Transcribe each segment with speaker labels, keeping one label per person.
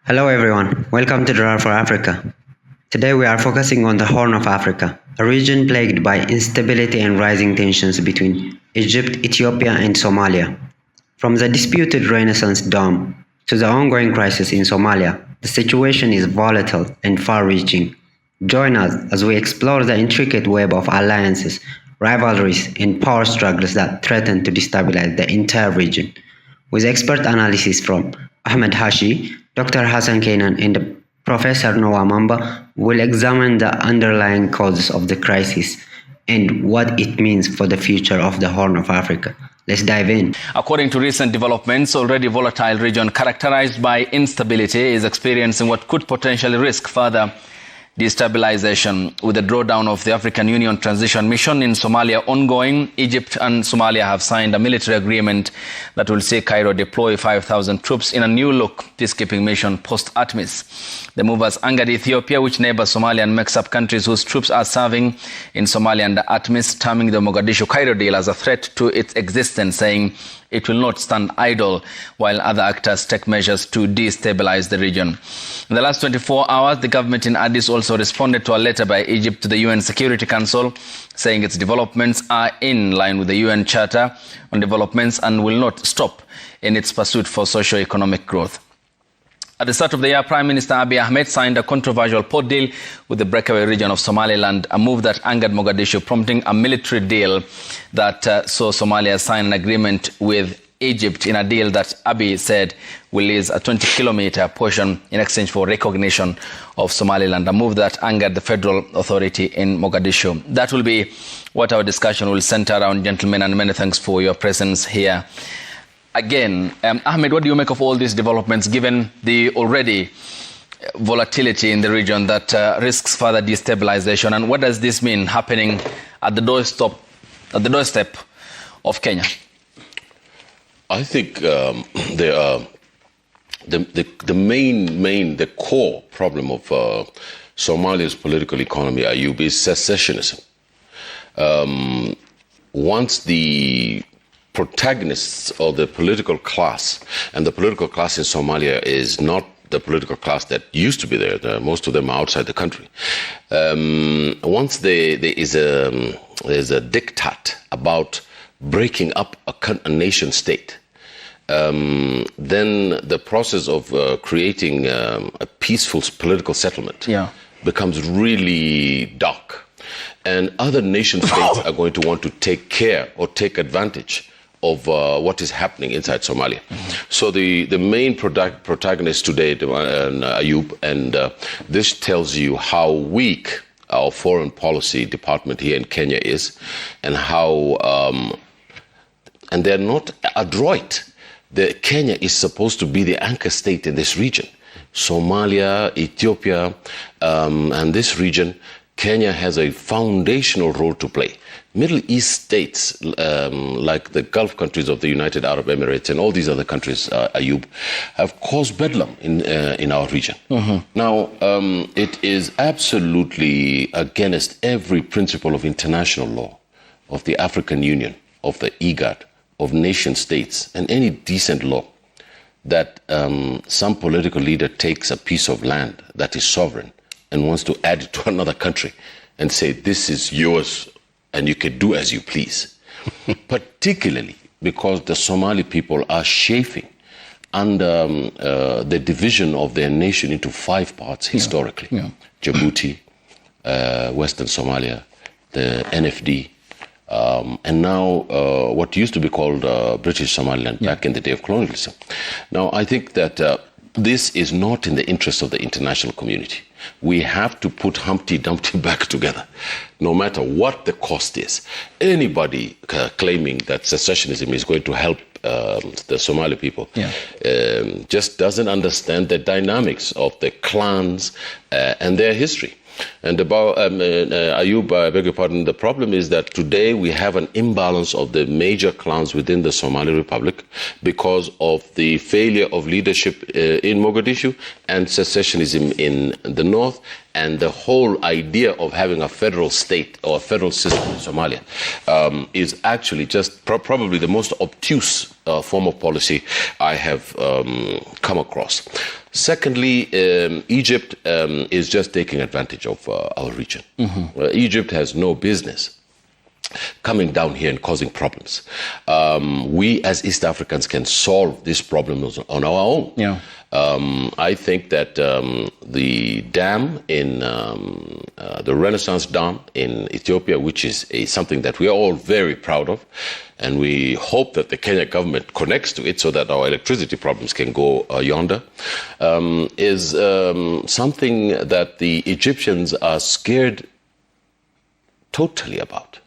Speaker 1: Hello everyone, welcome to Draw for Africa. Today we are focusing on the Horn of Africa, a region plagued by instability and rising tensions between Egypt, Ethiopia and Somalia. From the disputed Renaissance Dome to the ongoing crisis in Somalia, the situation is volatile and far-reaching. Join us as we explore the intricate web of alliances, rivalries and power struggles that threaten to destabilize the entire region. With expert analysis from Ahmed Hashi, Dr. Hassan Kainan and Professor Noah Mamba will examine the underlying causes of the crisis and what it means for the future of the Horn of Africa. Let's dive in.
Speaker 2: According to recent developments, already volatile region characterized by instability is experiencing what could potentially risk further destabilization. With the drawdown of the African Union transition mission in Somalia ongoing, Egypt and Somalia have signed a military agreement that will see Cairo deploy 5,000 troops in a new-look peacekeeping mission post-ATMIS. The move has angered Ethiopia, which neighbors Somalia and makes up countries whose troops are serving in Somalia under ATMIS, terming the Mogadishu-Cairo deal as a threat to its existence, saying it will not stand idle while other actors take measures to destabilize the region. In the last 24 hours, the government in Addis also responded to a letter by Egypt to the UN Security Council, saying its developments are in line with the UN Charter on Developments and will not stop in its pursuit for socio-economic growth. At the start of the year, Prime Minister Abiy Ahmed signed a controversial port deal with the breakaway region of Somaliland, a move that angered Mogadishu, prompting a military deal that saw Somalia sign an agreement with Egypt in a deal that Abiy said will lease a 20-kilometer portion in exchange for recognition of Somaliland, a move that angered the federal authority in Mogadishu. That will be what our discussion will center around, gentlemen, and many thanks for your presence here. Again, Ahmed, what do you make of all these developments, given the already volatility in the region that risks further destabilization? And what does this mean happening at the doorstep of Kenya?
Speaker 3: I think the core problem of Somalia's political economy, Ayub, is secessionism. Once the protagonists of the political class, and the political class in Somalia is not the political class that used to be there. Most of them are outside the country. Once there is a diktat about breaking up a nation state, then the process of creating a peaceful political settlement becomes really dark. And other nation states are going to want to take care or take advantage of what is happening inside Somalia. So the main protagonist today, Ayub, and this tells you how weak our foreign policy department here in Kenya is, and how, and they're not adroit. Kenya is supposed to be the anchor state in this region. Somalia, Ethiopia, and this region, Kenya has a foundational role to play. Middle East states, like the Gulf countries of the United Arab Emirates and all these other countries, Ayub, have caused bedlam in our region. Now, it is absolutely against every principle of international law, of the African Union, of the IGAD, of nation states, and any decent law, that some political leader takes a piece of land that is sovereign and wants to add it to another country and say, this is yours and you can do as you please. Particularly because the Somali people are chafing under the division of their nation into 5 parts historically. Djibouti, Western Somalia, the NFD, and now what used to be called British Somaliland back in the day of colonialism. Now, I think that this is not in the interest of the international community. We have to put Humpty Dumpty back together, no matter what the cost is. Anybody claiming that secessionism is going to help the Somali people just doesn't understand the dynamics of the clans and their history. And about Ayub, I beg your pardon, the problem is that today we have an imbalance of the major clans within the Somali Republic because of the failure of leadership in Mogadishu and secessionism in the north, and the whole idea of having a federal state or a federal system in Somalia is actually just probably the most obtuse form of policy I have come across. Secondly, Egypt is just taking advantage of our region. Egypt has no business coming down here and causing problems. We as East Africans can solve these problems on our own.
Speaker 2: Yeah.
Speaker 3: I think that the dam in the Renaissance Dam in Ethiopia, which is something that we are all very proud of, and we hope that the Kenya government connects to it so that our electricity problems can go yonder, is something that the Egyptians are scared totally about.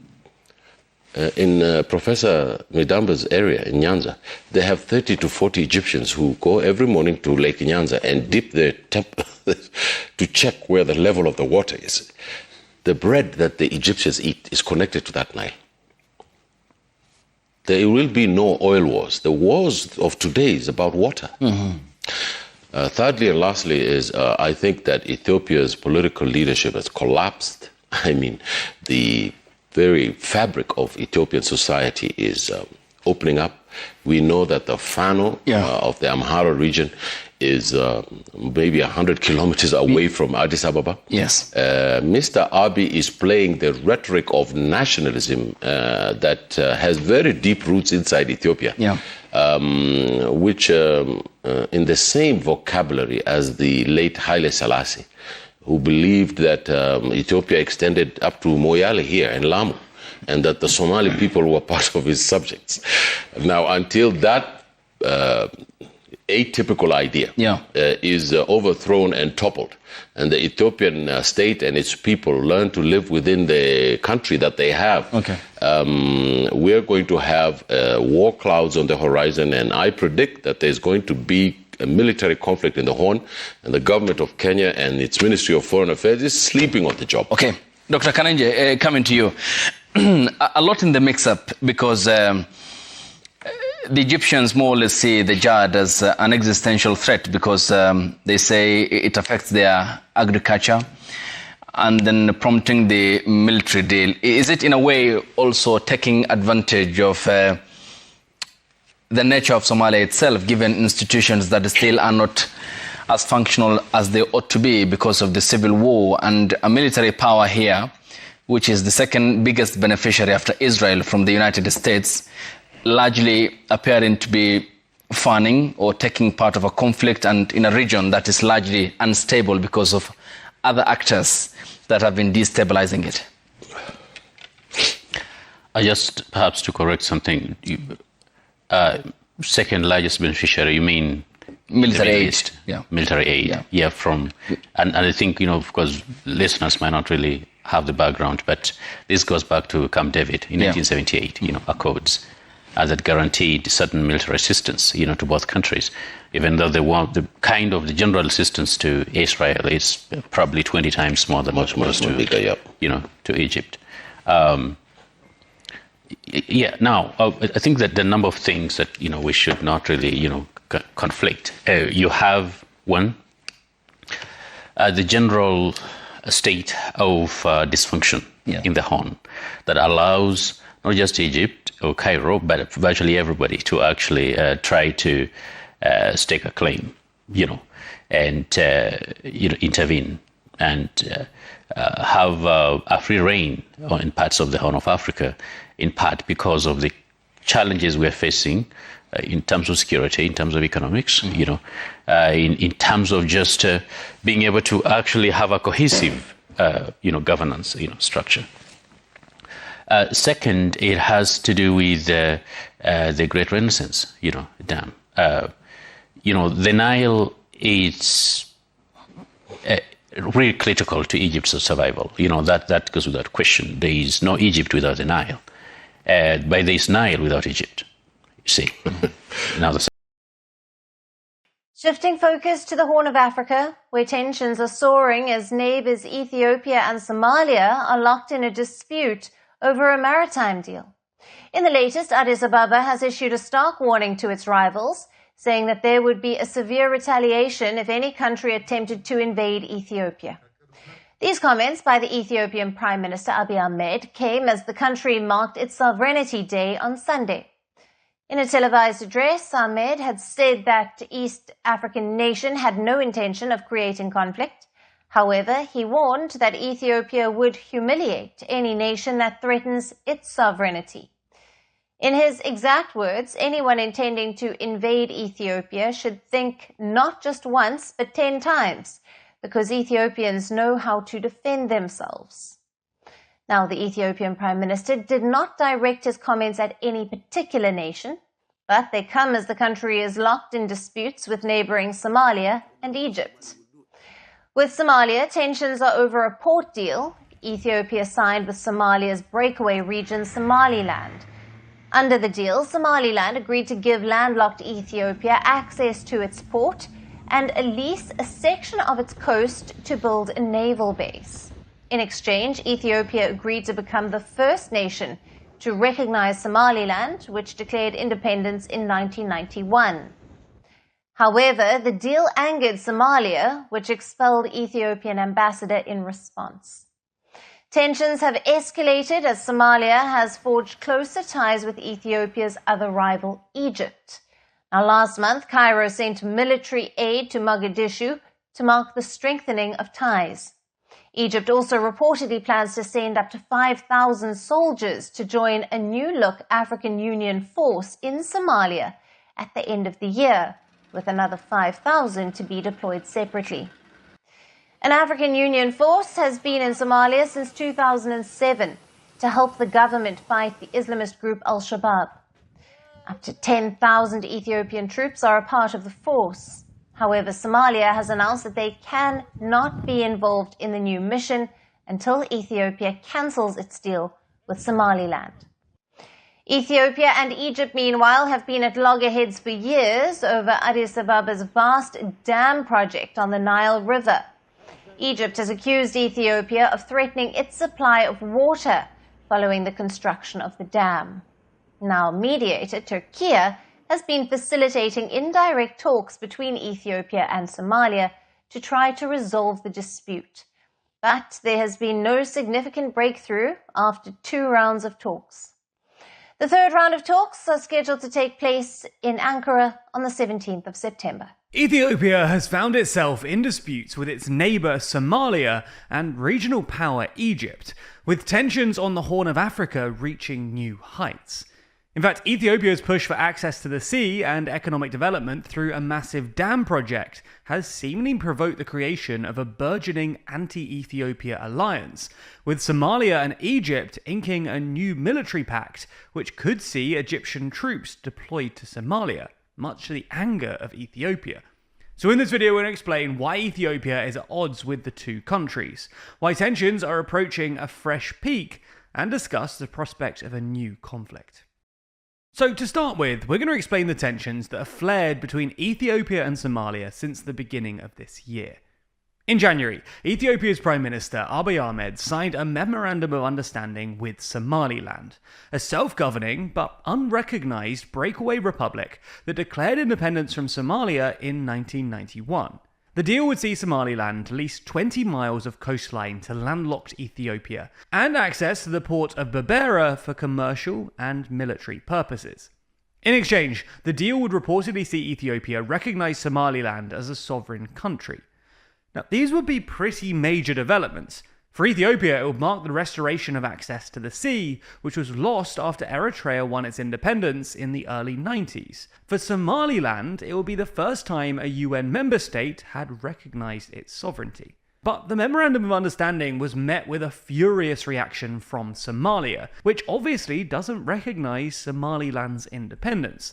Speaker 3: In Professor Midamba's area in Nyanza, they have 30 to 40 Egyptians who go every morning to Lake Nyanza and dip their to check where the level of the water is. The bread that the Egyptians eat is connected to that Nile. There will be no oil wars. The wars of today is about water. Thirdly and lastly is I think that Ethiopia's political leadership has collapsed. I mean, the very fabric of Ethiopian society is opening up. We know that the Fano of the Amhara region is maybe 100 kilometers away from Addis Ababa.
Speaker 2: Yes.
Speaker 3: Mr. Abiy is playing the rhetoric of nationalism that has very deep roots inside Ethiopia, which in the same vocabulary as the late Haile Selassie, who believed that Ethiopia extended up to Moyale here in Lamu, and that the Somali people were part of his subjects. Now, until that atypical idea is overthrown and toppled, and the Ethiopian state and its people learn to live within the country that they have, we're going to have war clouds on the horizon, and I predict that there's going to be a military conflict in the Horn, and the government of Kenya and its Ministry of Foreign Affairs is sleeping on the job.
Speaker 2: Okay, Dr. Kanenje, coming to you. A lot in the mix-up because the Egyptians more or less see the jihad as an existential threat because they say it affects their agriculture and then prompting the military deal. Is it in a way also taking advantage of the nature of Somalia itself, given institutions that still are not as functional as they ought to be because of the civil war and a military power here, which is the second biggest beneficiary after Israel from the United States, largely appearing to be funding or taking part of a conflict and in a region that is largely unstable because of other actors that have been destabilizing it?
Speaker 4: Just perhaps to correct something, second largest beneficiary, you mean
Speaker 2: military aid?
Speaker 4: Military aid, and I think, of course, listeners might not really have the background, but this goes back to Camp David in 1978, accords that guaranteed certain military assistance, to both countries, even though they want the kind of the general assistance to Israel is probably 20 times more than
Speaker 3: much more bigger,
Speaker 4: to Egypt. Now, I think that the number of things that, we should not really, conflict. You have one, the general state of dysfunction in the Horn that allows not just Egypt or Cairo, but virtually everybody to actually try to stake a claim, and, intervene and have a free reign in parts of the Horn of Africa, in part because of the challenges we're facing in terms of security, in terms of economics, in terms of just being able to actually have a cohesive, governance, structure. Second, it has to do with the Great Renaissance, dam. The Nile is really critical to Egypt's survival. That goes without question. There is no Egypt without the Nile. But there is Nile without Egypt, you see. Now
Speaker 5: Shifting focus to the Horn of Africa, where tensions are soaring as neighbors Ethiopia and Somalia are locked in a dispute over a maritime deal. In the latest, Addis Ababa has issued a stark warning to its rivals, saying that there would be a severe retaliation if any country attempted to invade Ethiopia. These comments by the Ethiopian Prime Minister Abiy Ahmed came as the country marked its Sovereignty Day on Sunday. In a televised address, Ahmed had said that the East African nation had no intention of creating conflict. However, he warned that Ethiopia would humiliate any nation that threatens its sovereignty. In his exact words, anyone intending to invade Ethiopia should think not just once, but 10 times, because Ethiopians know how to defend themselves. Now, the Ethiopian Prime Minister did not direct his comments at any particular nation, but they come as the country is locked in disputes with neighboring Somalia and Egypt. With Somalia, tensions are over a port deal Ethiopia signed with Somalia's breakaway region, Somaliland. Under the deal, Somaliland agreed to give landlocked Ethiopia access to its port and lease a section of its coast to build a naval base. In exchange, Ethiopia agreed to become the first nation to recognize Somaliland, which declared independence in 1991. However, the deal angered Somalia, which expelled Ethiopian ambassador in response. Tensions have escalated as Somalia has forged closer ties with Ethiopia's other rival, Egypt. Now, last month, Cairo sent military aid to Mogadishu to mark the strengthening of ties. Egypt also reportedly plans to send up to 5,000 soldiers to join a new-look African Union force in Somalia at the end of the year, with another 5,000 to be deployed separately. An African Union force has been in Somalia since 2007 to help the government fight the Islamist group Al-Shabaab. Up to 10,000 Ethiopian troops are a part of the force. However, Somalia has announced that they cannot be involved in the new mission until Ethiopia cancels its deal with Somaliland. Ethiopia and Egypt, meanwhile, have been at loggerheads for years over Addis Ababa's vast dam project on the Nile River. Egypt has accused Ethiopia of threatening its supply of water following the construction of the dam. Now, mediator Turkey has been facilitating indirect talks between Ethiopia and Somalia to try to resolve the dispute. But there has been no significant breakthrough after 2 rounds of talks. The third round of talks are scheduled to take place in Ankara on the 17th of September.
Speaker 6: Ethiopia has found itself in disputes with its neighbour Somalia and regional power Egypt, with tensions on the Horn of Africa reaching new heights. In fact, Ethiopia's push for access to the sea and economic development through a massive dam project has seemingly provoked the creation of a burgeoning anti-Ethiopia alliance, with Somalia and Egypt inking a new military pact which could see Egyptian troops deployed to Somalia, much to the anger of Ethiopia. So in this video, we're going to explain why Ethiopia is at odds with the two countries, why tensions are approaching a fresh peak, and discuss the prospect of a new conflict. So to start with, we're going to explain the tensions that have flared between Ethiopia and Somalia since the beginning of this year. In January, Ethiopia's Prime Minister Abiy Ahmed signed a Memorandum of Understanding with Somaliland, a self-governing but unrecognised breakaway republic that declared independence from Somalia in 1991. The deal would see Somaliland lease 20 miles of coastline to landlocked Ethiopia and access to the port of Berbera for commercial and military purposes. In exchange, the deal would reportedly see Ethiopia recognise Somaliland as a sovereign country. Now, these would be pretty major developments. For Ethiopia, it would mark the restoration of access to the sea, which was lost after Eritrea won its independence in the early 90s. For Somaliland, it would be the first time a UN member state had recognised its sovereignty. But the Memorandum of Understanding was met with a furious reaction from Somalia, which obviously doesn't recognise Somaliland's independence.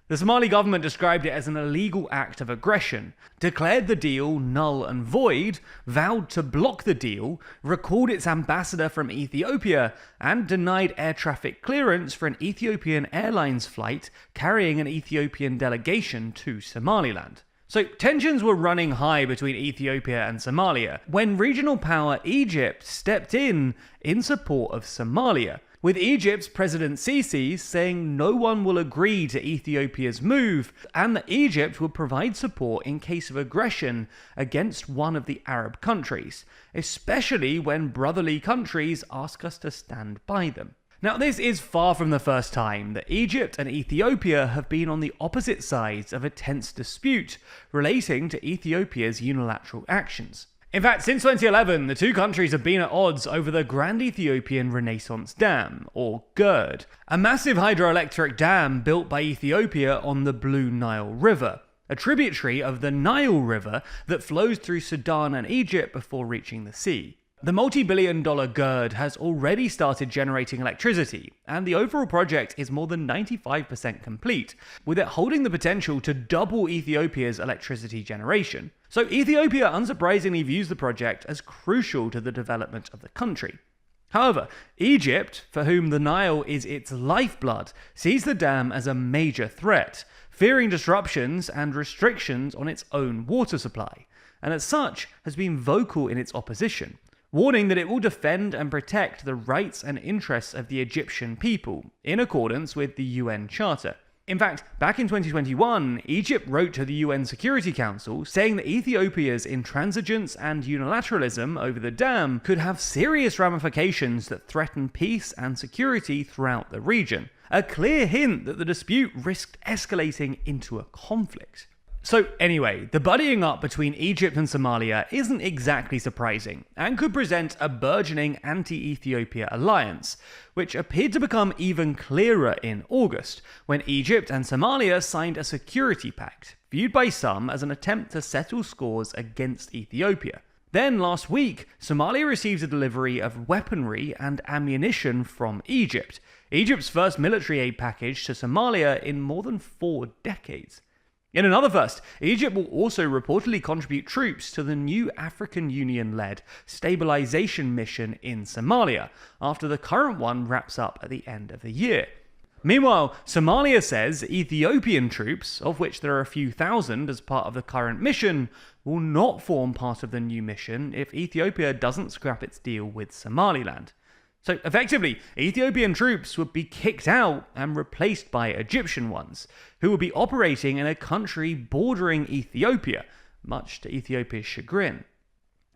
Speaker 6: The Somali government described it as an illegal act of aggression, declared the deal null and void, vowed to block the deal, recalled its ambassador from Ethiopia, and denied air traffic clearance for an Ethiopian Airlines flight carrying an Ethiopian delegation to Somaliland. So tensions were running high between Ethiopia and Somalia when regional power Egypt stepped in support of Somalia, with Egypt's President Sisi saying no one will agree to Ethiopia's move and that Egypt would provide support in case of aggression against one of the Arab countries, especially when brotherly countries ask us to stand by them. Now, this is far from the first time that Egypt and Ethiopia have been on the opposite sides of a tense dispute relating to Ethiopia's unilateral actions. In fact, since 2011, the two countries have been at odds over the Grand Ethiopian Renaissance Dam, or GERD, a massive hydroelectric dam built by Ethiopia on the Blue Nile River, a tributary of the Nile River that flows through Sudan and Egypt before reaching the sea. The multi-billion-dollar GERD has already started generating electricity, and the overall project is more than 95% complete, with it holding the potential to double Ethiopia's electricity generation. So Ethiopia unsurprisingly views the project as crucial to the development of the country. However, Egypt, for whom the Nile is its lifeblood, sees the dam as a major threat, fearing disruptions and restrictions on its own water supply, and as such has been vocal in its opposition, warning that it will defend and protect the rights and interests of the Egyptian people, in accordance with the UN Charter. In fact, back in 2021, Egypt wrote to the UN Security Council saying that Ethiopia's intransigence and unilateralism over the dam could have serious ramifications that threaten peace and security throughout the region, a clear hint that the dispute risked escalating into a conflict. So anyway, the buddying up between Egypt and Somalia isn't exactly surprising, and could present a burgeoning anti-Ethiopia alliance, which appeared to become even clearer in August, when Egypt and Somalia signed a security pact, viewed by some as an attempt to settle scores against Ethiopia. Then last week, Somalia received a delivery of weaponry and ammunition from Egypt, Egypt's first military aid package to Somalia in more than 4 decades. In another first, Egypt will also reportedly contribute troops to the new African Union-led stabilization mission in Somalia, after the current one wraps up at the end of the year. Meanwhile, Somalia says Ethiopian troops, of which there are a few thousand as part of the current mission, will not form part of the new mission if Ethiopia doesn't scrap its deal with Somaliland. So effectively, Ethiopian troops would be kicked out and replaced by Egyptian ones, who would be operating in a country bordering Ethiopia, much to Ethiopia's chagrin.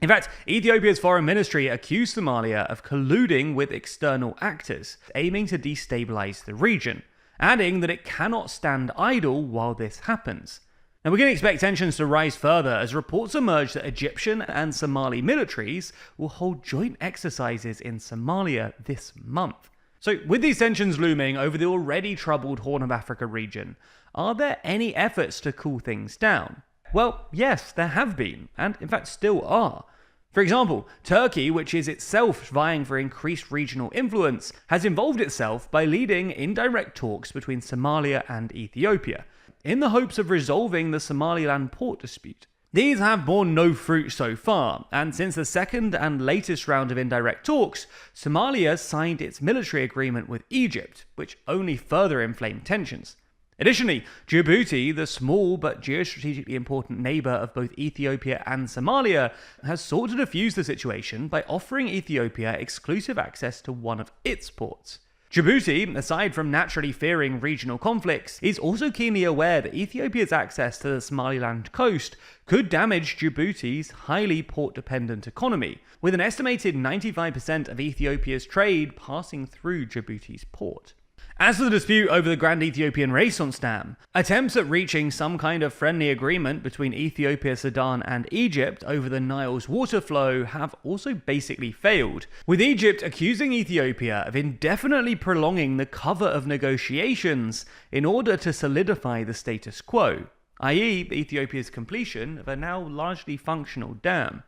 Speaker 6: In fact, Ethiopia's foreign ministry accused Somalia of colluding with external actors, aiming to destabilize the region, adding that it cannot stand idle while this happens. Now, we can expect tensions to rise further as reports emerge that Egyptian and Somali militaries will hold joint exercises in Somalia this month. So, with these tensions looming over the already troubled Horn of Africa region, are there any efforts to cool things down? Well, yes, there have been, and in fact still are. For example, Turkey, which is itself vying for increased regional influence, has involved itself by leading indirect talks between Somalia and Ethiopia, in the hopes of resolving the Somaliland port dispute. These have borne no fruit so far, and since the second and latest round of indirect talks, Somalia signed its military agreement with Egypt, which only further inflamed tensions. Additionally, Djibouti, the small but geostrategically important neighbour of both Ethiopia and Somalia, has sought to defuse the situation by offering Ethiopia exclusive access to one of its ports. Djibouti, aside from naturally fearing regional conflicts, is also keenly aware that Ethiopia's access to the Somaliland coast could damage Djibouti's highly port-dependent economy, with an estimated 95% of Ethiopia's trade passing through Djibouti's port. As for the dispute over the Grand Ethiopian Renaissance Dam, attempts at reaching some kind of friendly agreement between Ethiopia, Sudan and Egypt over the Nile's water flow have also basically failed, with Egypt accusing Ethiopia of indefinitely prolonging the cover of negotiations in order to solidify the status quo, i.e. Ethiopia's completion of a now largely functional dam.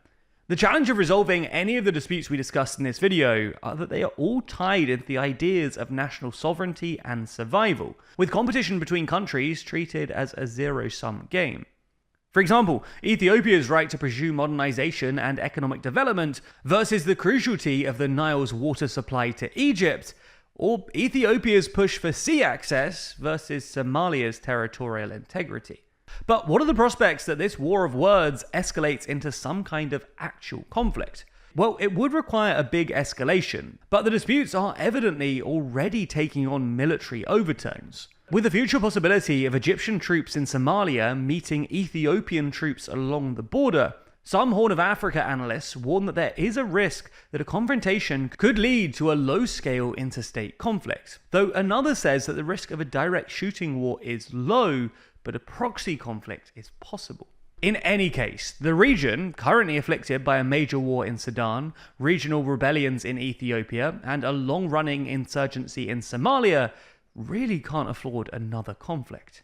Speaker 6: The challenge of resolving any of the disputes we discussed in this video are that they are all tied into the ideas of national sovereignty and survival, with competition between countries treated as a zero-sum game. For example, Ethiopia's right to pursue modernization and economic development versus the cruciality of the Nile's water supply to Egypt, or Ethiopia's push for sea access versus Somalia's territorial integrity. But what are the prospects that this war of words escalates into some kind of actual conflict? Well, it would require a big escalation, but the disputes are evidently already taking on military overtones, with the future possibility of Egyptian troops in Somalia meeting Ethiopian troops along the border Some Horn of Africa analysts warn that there is a risk that a confrontation could lead to a low-scale interstate conflict, though another says that the risk of a direct shooting war is low, but a proxy conflict is possible. In any case, the region, currently afflicted by a major war in Sudan, regional rebellions in Ethiopia, and a long-running insurgency in Somalia, really can't afford another conflict.